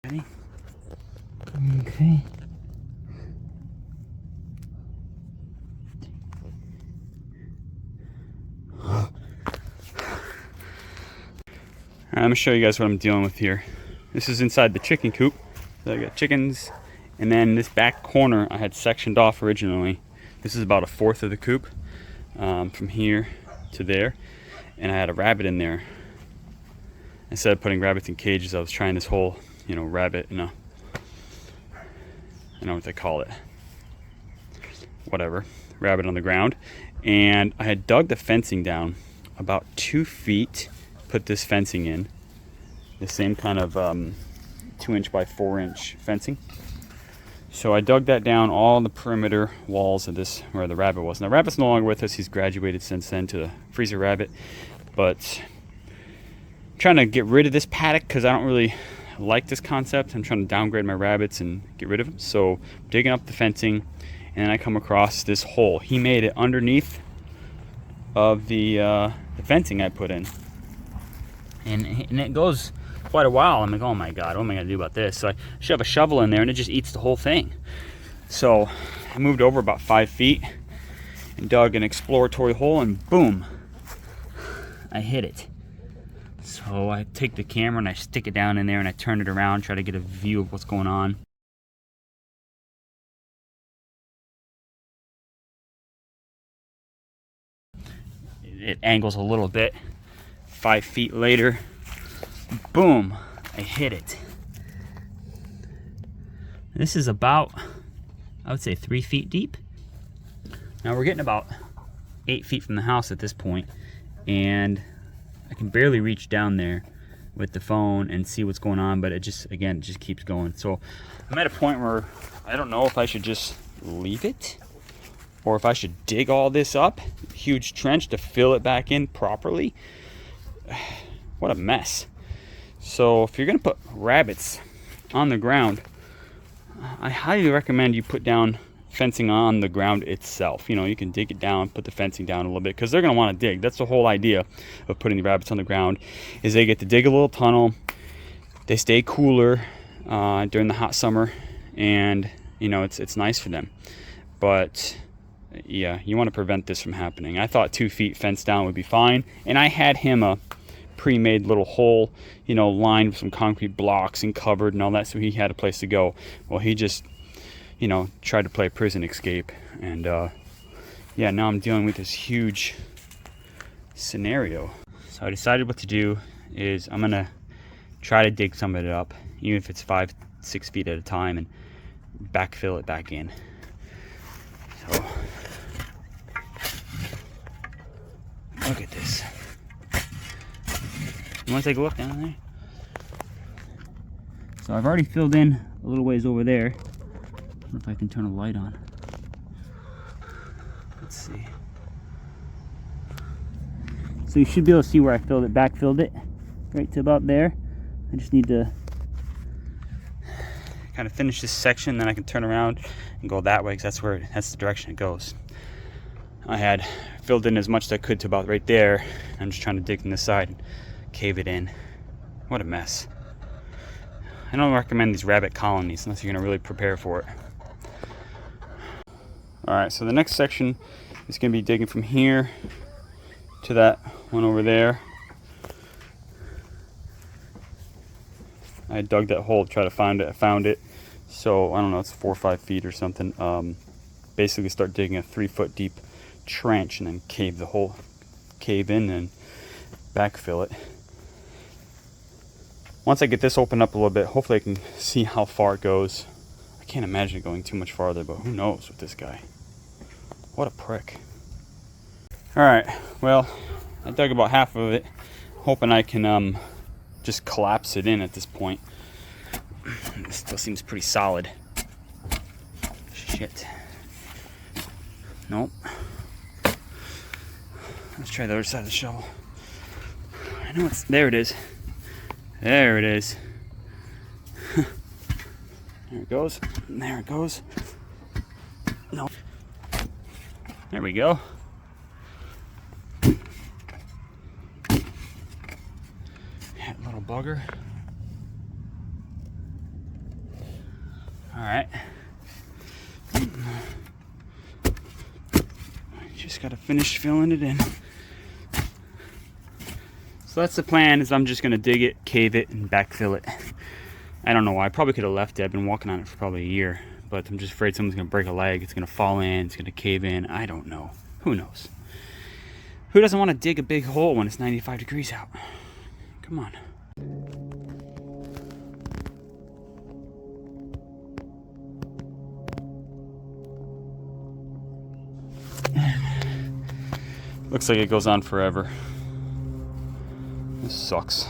Ready? Okay. I'm gonna show you guys what I'm dealing with here. This is inside the chicken coop. So I got chickens, and then this back corner I had sectioned off originally. This is about a fourth of the coop, from here to there, and I had a rabbit in there. Instead of putting rabbits in cages, I was trying this whole, rabbit in a, I don't know what they call it, whatever, rabbit on the ground. And I had dug the fencing down about 2 feet, put this fencing in, the same kind of 2-inch by 4-inch fencing. So I dug that down, all the perimeter walls of this, where the rabbit was. Now, rabbit's no longer with us. He's graduated since then to the freezer rabbit. But I'm trying to get rid of this paddock because I don't really like this concept. I'm trying to downgrade my rabbits and get rid of them. So digging up the fencing, and then I come across this hole. He made it underneath of the fencing I put in. And it goes quite a while. I'm like, oh my God, what am I gonna do about this? So I shove a shovel in there and it just eats the whole thing. So I moved over about 5 feet and dug an exploratory hole, and boom, I hit it. So I take the camera and I stick it down in there and I turn it around, try to get a view of what's going on. It angles a little bit. 5 feet later, boom, I hit it. This is about, I would say, 3 feet deep. Now we're getting about 8 feet from the house at this point, and I can barely reach down there with the phone and see what's going on, but it just keeps going. So I'm at a point where I don't know if I should just leave it or if I should dig all this up, huge trench to fill it back in properly. What a mess. So if you're gonna put rabbits on the ground, I highly recommend you put down fencing on the ground itself. You can dig it down, put the fencing down a little bit, because they're gonna want to dig. That's the whole idea of putting the rabbits on the ground, is they get to dig a little tunnel. They stay cooler during the hot summer, and it's nice for them. But yeah, you want to prevent this from happening. I thought 2 feet fenced down would be fine, and I had him a pre-made little hole, lined with some concrete blocks and covered and all that, so he had a place to go. Well, he just, tried to play prison escape, and yeah, now I'm dealing with this huge scenario. So I decided what to do is I'm gonna try to dig some of it up, even if it's 5-6 feet at a time, and backfill it back in. So look at this. You want to take a look down there? So I've already filled in a little ways over there. I don't know if I can turn a light on. Let's see. So you should be able to see where I backfilled it, right to about there. I just need to kind of finish this section, then I can turn around and go that way, because that's the direction it goes. I had filled in as much as I could to about right there. I'm just trying to dig from this side and cave it in. What a mess. I don't recommend these rabbit colonies unless you're going to really prepare for it. Alright, so the next section is going to be digging from here to that one over there. I dug that hole to try to find it. I found it. So I don't know, it's 4 or 5 feet or something. Basically start digging a 3-foot deep trench and then cave in and backfill it. Once I get this opened up a little bit, hopefully I can see how far it goes. I can't imagine it going too much farther, but who knows with this guy. What a prick. Alright, well, I dug about half of it, hoping I can just collapse it in at this point. It still seems pretty solid. Shit. Nope. Let's try the other side of the shovel. I know there it is. There it is. There it goes. There it goes. No. There we go. That little bugger. All right. Just gotta finish filling it in. So that's the plan, is I'm just gonna dig it, cave it, and backfill it. I don't know why. I probably could have left it. I've been walking on it for probably a year, but I'm just afraid someone's gonna break a leg. It's gonna fall in, it's gonna cave in. I don't know. Who knows? Who doesn't want to dig a big hole when it's 95 degrees out? Come on. Looks like it goes on forever. This sucks.